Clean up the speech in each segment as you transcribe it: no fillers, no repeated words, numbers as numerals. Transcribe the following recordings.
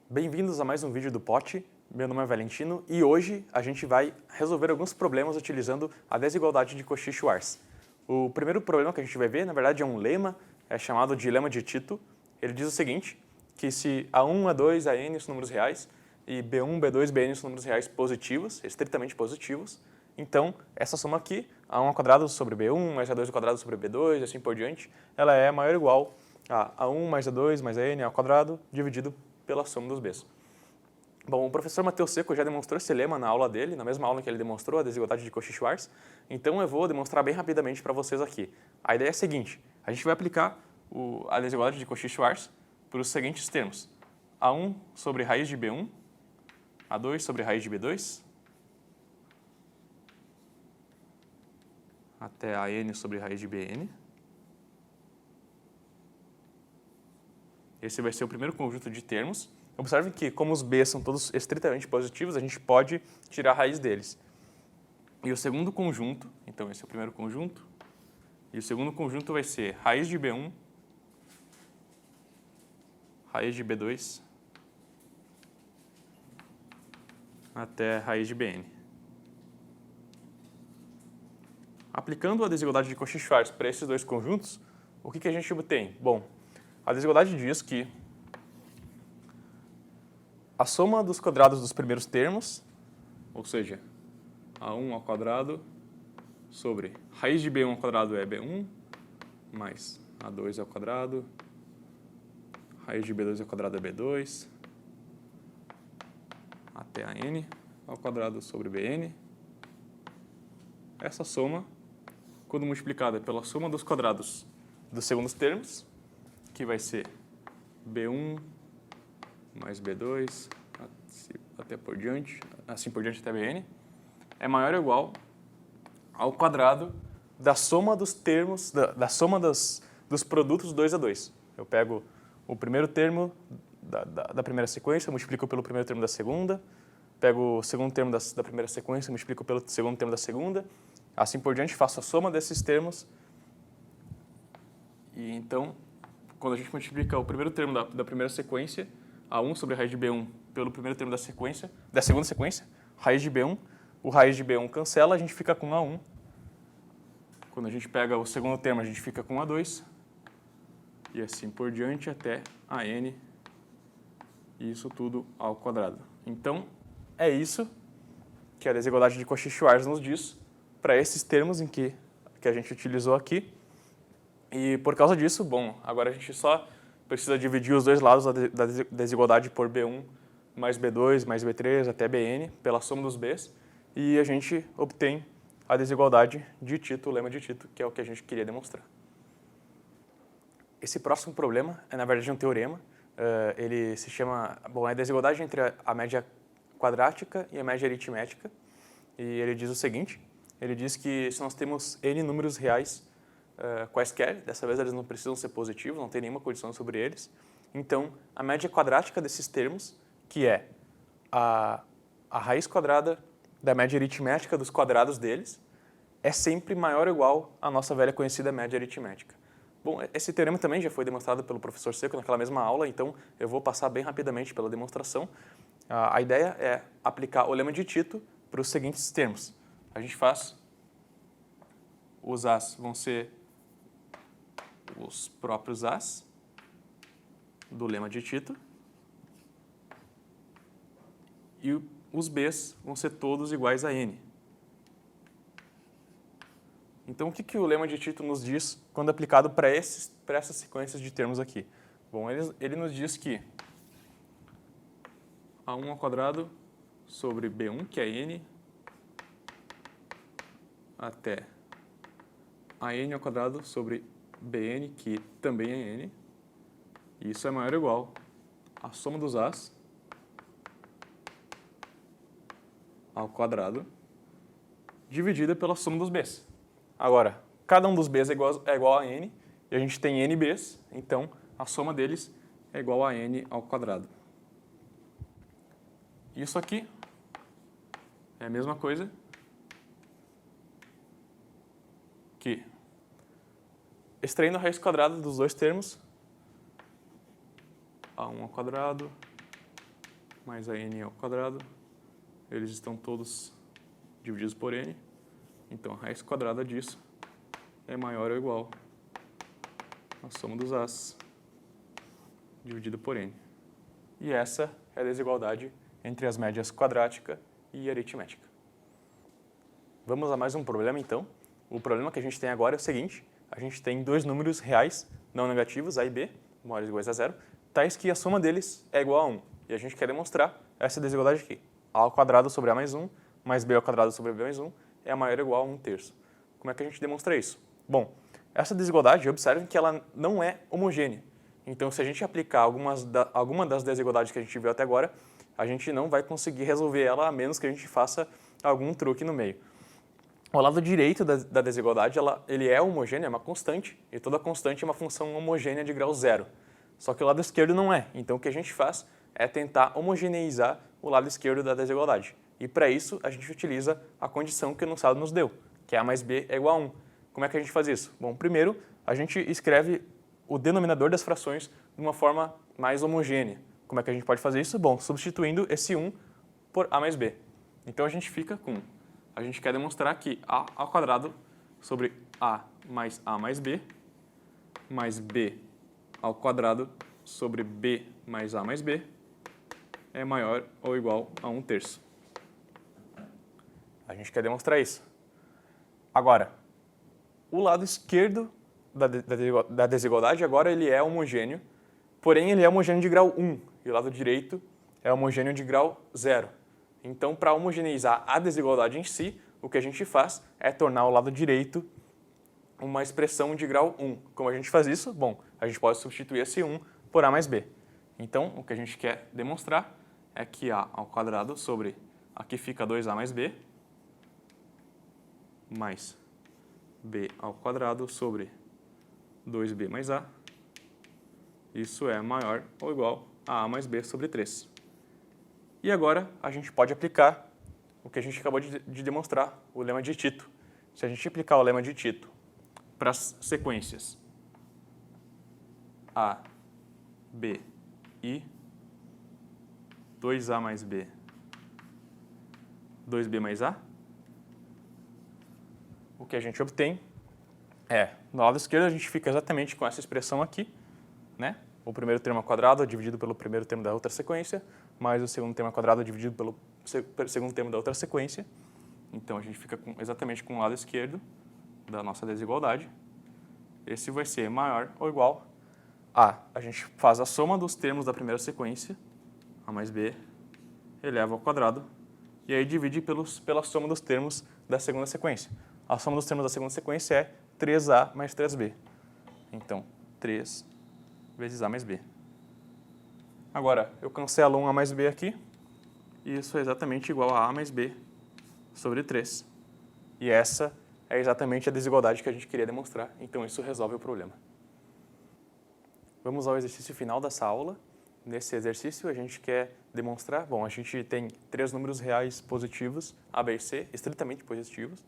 Bem-vindos a mais um vídeo do POT. Meu nome é Valentino e hoje a gente vai resolver alguns problemas utilizando a desigualdade de Cauchy-Schwarz. O primeiro problema que a gente vai ver, na verdade, é um lema, é chamado de lema de Tito. Ele diz o seguinte, que se A1, A2, AN são números reais e B1, B2, Bn são números reais positivos, estritamente positivos, então essa soma aqui, A1 ao quadrado sobre B1 mais A2 ao quadrado sobre B2 e assim por diante, ela é maior ou igual a A1 mais A2 mais AN ao quadrado dividido pela soma dos b's. Bom, o professor Matheus Seco já demonstrou esse lema na aula dele, na mesma aula que ele demonstrou a desigualdade de Cauchy-Schwarz, então eu vou demonstrar bem rapidamente para vocês aqui. A ideia é a seguinte, a gente vai aplicar a desigualdade de Cauchy-Schwarz para os seguintes termos. A1 sobre raiz de B1, A2 sobre raiz de B2, até AN sobre raiz de Bn. Esse vai ser o primeiro conjunto de termos. Observe que, como os b são todos estritamente positivos, a gente pode tirar a raiz deles. E o segundo conjunto, então esse é o primeiro conjunto, e o segundo conjunto vai ser raiz de B1, raiz de B2, até raiz de Bn. Aplicando a desigualdade de Cauchy-Schwarz para esses dois conjuntos, o que a gente obtém? Bom, a desigualdade diz que a soma dos quadrados dos primeiros termos, ou seja, A1 ao quadrado sobre raiz de B1 ao quadrado é B1, mais A2 ao quadrado, raiz de B2 ao quadrado é B2, até AN ao quadrado sobre Bn. Essa soma, quando multiplicada pela soma dos quadrados dos segundos termos, que vai ser B1 mais B2, até por diante, assim por diante até Bn, é maior ou igual ao quadrado da soma dos termos, da soma dos produtos 2 a 2. Eu pego o primeiro termo da primeira sequência, multiplico pelo primeiro termo da segunda, pego o segundo termo da primeira sequência, multiplico pelo segundo termo da segunda, assim por diante, faço a soma desses termos. E então, quando a gente multiplica o primeiro termo da primeira sequência, A1 sobre a raiz de B1 pelo primeiro termo da segunda sequência, raiz de B1, o raiz de B1 cancela, a gente fica com A1. Quando a gente pega o segundo termo, a gente fica com A2. E assim por diante até AN, e isso tudo ao quadrado. Então, é isso que a desigualdade de Cauchy-Schwarz nos diz para esses termos em que a gente utilizou aqui. E por causa disso, bom, agora a gente só precisa dividir os dois lados da desigualdade por B1 mais B2 mais B3 até Bn pela soma dos b's e a gente obtém a desigualdade de Tito, o lema de Tito, que é o que a gente queria demonstrar. Esse próximo problema é, na verdade, um teorema. Ele se chama, bom, é a desigualdade entre a média quadrática e a média aritmética. E ele diz o seguinte, ele diz que se nós temos n números reais quaisquer, dessa vez eles não precisam ser positivos, não tem nenhuma condição sobre eles, então a média quadrática desses termos, que é a raiz quadrada da média aritmética dos quadrados deles, é sempre maior ou igual à nossa velha conhecida média aritmética. Bom, esse teorema também já foi demonstrado pelo professor Seco naquela mesma aula, então eu vou passar bem rapidamente pela demonstração. A ideia é aplicar o lema de Tito para os seguintes termos. A gente faz, os A's vão ser os próprios A's do lema de Tito e os B's vão ser todos iguais a N. Então, o que o lema de Tito nos diz quando aplicado para essas sequências de termos aqui? Bom, ele nos diz que A1 ao quadrado sobre B1, que é N, até AN ao quadrado sobre Bn, que também é N, e isso é maior ou igual à soma dos A's ao quadrado dividida pela soma dos B's. Agora, cada um dos B's é igual a N, e a gente tem N B's, então a soma deles é igual a N ao quadrado. Isso aqui é a mesma coisa que, extraindo a raiz quadrada dos dois termos, A1 ao quadrado mais a n ao quadrado, eles estão todos divididos por n, então a raiz quadrada disso é maior ou igual a soma dos a's dividido por n. E essa é a desigualdade entre as médias quadrática e aritmética. Vamos a mais um problema, então. O problema que a gente tem agora é o seguinte: a gente tem dois números reais não negativos, a e b, maiores ou iguais a zero, tais que a soma deles é igual a 1. E a gente quer demonstrar essa desigualdade aqui. A ao quadrado sobre a mais 1, mais b ao quadrado sobre b mais 1, é maior ou igual a 1/3. Como é que a gente demonstra isso? Bom, essa desigualdade, observem que ela não é homogênea. Então, se a gente aplicar alguma das desigualdades que a gente viu até agora, a gente não vai conseguir resolver ela, a menos que a gente faça algum truque no meio. O lado direito da desigualdade, ele é homogêneo, é uma constante, e toda constante é uma função homogênea de grau zero. Só que o lado esquerdo não é. Então, o que a gente faz é tentar homogeneizar o lado esquerdo da desigualdade. E, para isso, a gente utiliza a condição que o enunciado nos deu, que a mais b é igual a 1. Como é que a gente faz isso? Bom, primeiro, a gente escreve o denominador das frações de uma forma mais homogênea. Como é que a gente pode fazer isso? Bom, substituindo esse 1 por a mais b. Então, a gente fica com... A gente quer demonstrar que a ao quadrado sobre a mais b ao quadrado sobre b mais a mais b é maior ou igual a 1/3. A gente quer demonstrar isso. Agora, o lado esquerdo da desigualdade agora ele é homogêneo, porém ele é homogêneo de grau 1 e o lado direito é homogêneo de grau 0. Então, para homogeneizar a desigualdade em si, o que a gente faz é tornar o lado direito uma expressão de grau 1. Como a gente faz isso? Bom, a gente pode substituir esse 1 por a mais b. Então, o que a gente quer demonstrar é que a ao quadrado sobre, aqui fica 2a mais b ao quadrado sobre 2b mais a, isso é maior ou igual a a mais b sobre 3. E agora a gente pode aplicar o que a gente acabou de demonstrar, o lema de Tito. Se a gente aplicar o lema de Tito para as sequências a, b e 2a mais b, 2b mais a, o que a gente obtém é, no lado esquerdo a gente fica exatamente com essa expressão aqui, né? O primeiro termo ao quadrado dividido pelo primeiro termo da outra sequência, mais o segundo termo ao quadrado dividido pelo segundo termo da outra sequência. Então, a gente fica exatamente com o lado esquerdo da nossa desigualdade. Esse vai ser maior ou igual a... A gente faz a soma dos termos da primeira sequência, a mais b, eleva ao quadrado, e aí divide pela soma dos termos da segunda sequência. A soma dos termos da segunda sequência é 3a mais 3b. Então, 3 vezes a mais b. Agora, eu cancelo 1a mais b aqui, e isso é exatamente igual a mais b sobre 3. E essa é exatamente a desigualdade que a gente queria demonstrar, então isso resolve o problema. Vamos ao exercício final dessa aula. Nesse exercício, a gente quer demonstrar, bom, a gente tem três números reais positivos, a, b e c, estritamente positivos,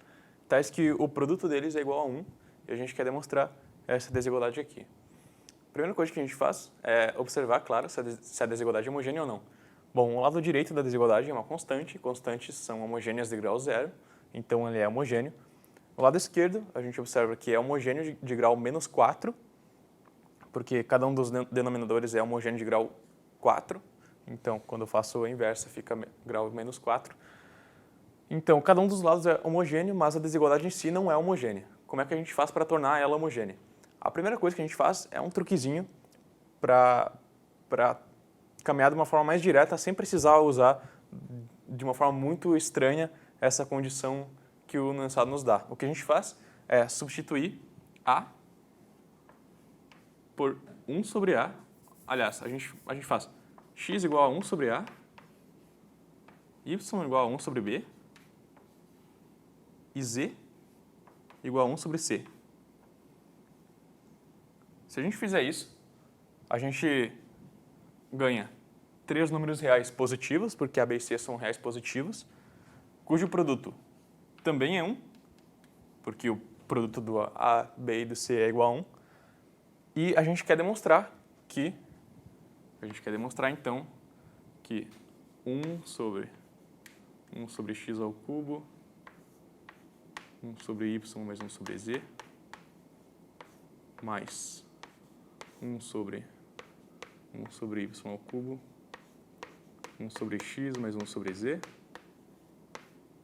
tais que o produto deles é igual a 1, e a gente quer demonstrar essa desigualdade aqui. A primeira coisa que a gente faz é observar, claro, se a desigualdade é homogênea ou não. Bom, o lado direito da desigualdade é uma constante, constantes são homogêneas de grau 0, então ele é homogêneo. O lado esquerdo, a gente observa que é homogêneo de grau menos 4, porque cada um dos denominadores é homogêneo de grau 4, então quando eu faço a inversa fica grau menos 4. Então, cada um dos lados é homogêneo, mas a desigualdade em si não é homogênea. Como é que a gente faz para tornar ela homogênea? A primeira coisa que a gente faz é um truquezinho para caminhar de uma forma mais direta, sem precisar usar de uma forma muito estranha essa condição que o enunciado nos dá. O que a gente faz é substituir a por 1 sobre a. Aliás, a gente faz x igual a 1 sobre a, y igual a 1 sobre b e z igual a 1 sobre c. Se a gente fizer isso, a gente ganha três números reais positivos, porque a, b e c são reais positivos, cujo produto também é 1, porque o produto do a, b e do c é igual a 1. E a gente quer demonstrar então que 1 sobre x ao cubo, 1 sobre y mais 1 sobre z, mais 1 sobre y ao cubo, 1 sobre x mais 1 sobre z,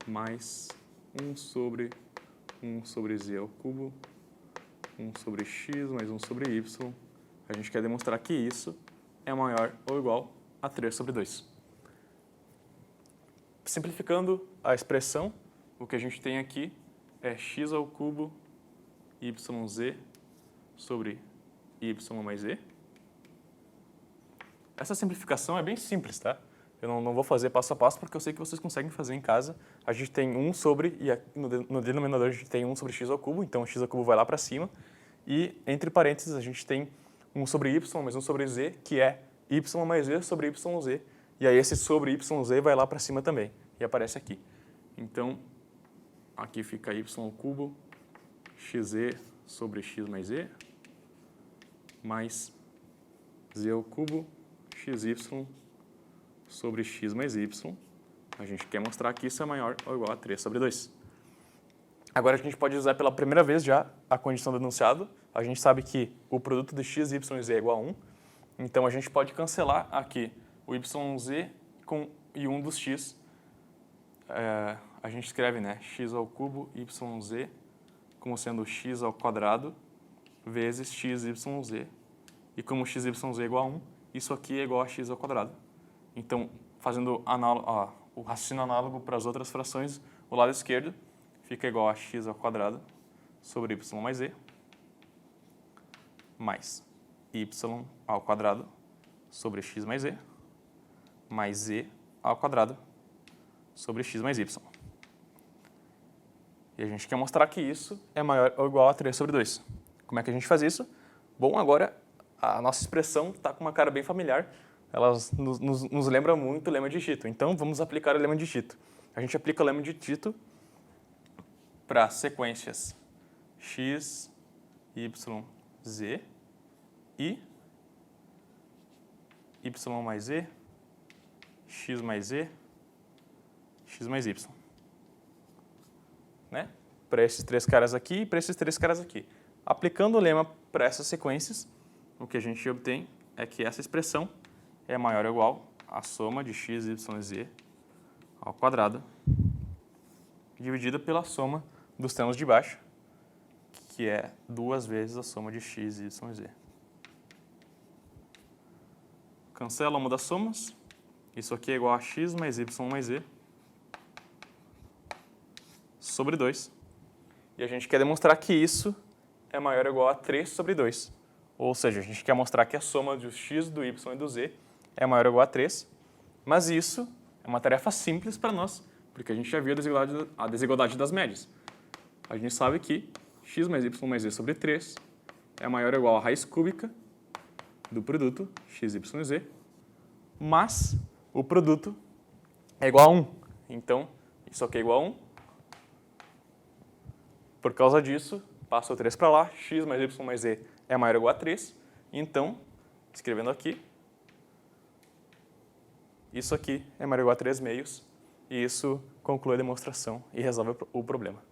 mais 1 sobre z ao cubo, 1 sobre x mais 1 sobre y. A gente quer demonstrar que isso é maior ou igual a 3 sobre 2. Simplificando a expressão, o que a gente tem aqui é x ao cubo yz sobre y mais z. Essa simplificação é bem simples, tá? Eu não vou fazer passo a passo porque eu sei que vocês conseguem fazer em casa. A gente tem 1 sobre, e no denominador a gente tem 1 sobre x ao cubo, então x ao cubo vai lá para cima. E entre parênteses a gente tem 1 sobre y mais 1 sobre z, que é y mais z sobre yz. E aí esse sobre yz vai lá para cima também, e aparece aqui. Então, aqui fica y ao cubo, xz sobre x mais z, mais z ao cubo, xy sobre x mais y. A gente quer mostrar que isso é maior ou igual a 3 sobre 2. Agora a gente pode usar pela primeira vez já a condição do enunciado. A gente sabe que o produto de x, y e z é igual a 1. Então a gente pode cancelar aqui o yz e 1 dos x. A gente escreve, né, x ao cubo yz como sendo x ao quadrado vezes x, y, z. E como x, y, z é igual a 1, isso aqui é igual a x ao quadrado. Então, fazendo o raciocínio análogo para as outras frações, o lado esquerdo fica igual a x ao quadrado sobre y mais z, mais y ao quadrado sobre x mais z, mais z ao quadrado sobre x mais y. E a gente quer mostrar que isso é maior ou igual a 3 sobre 2. Como é que a gente faz isso? Bom, agora a nossa expressão está com uma cara bem familiar. Ela nos lembra muito o lema de Tito. Então, vamos aplicar o lema de Tito. A gente aplica o lema de Tito para sequências x, y, z e y mais z, x mais z, x mais y. Né? Para esses três caras aqui e para esses três caras aqui. Aplicando o lema para essas sequências, o que a gente obtém é que essa expressão é maior ou igual à soma de x, y e z ao quadrado, dividida pela soma dos termos de baixo, que é 2 vezes a soma de x, y e z. Cancela uma das somas. Isso aqui é igual a x mais y mais z sobre 2. E a gente quer demonstrar que isso é maior ou igual a 3 sobre 2. Ou seja, a gente quer mostrar que a soma do x, do y e do z é maior ou igual a 3. Mas isso é uma tarefa simples para nós, porque a gente já viu a desigualdade das médias. A gente sabe que x mais y mais z sobre 3 é maior ou igual a raiz cúbica do produto x, y e z, mas o produto é igual a 1. Então, isso aqui é igual a 1. Por causa disso, passa o 3 para lá, x mais y mais z é maior ou igual a 3. Então, escrevendo aqui, isso aqui é maior ou igual a 3 meios, e isso conclui a demonstração e resolve o problema.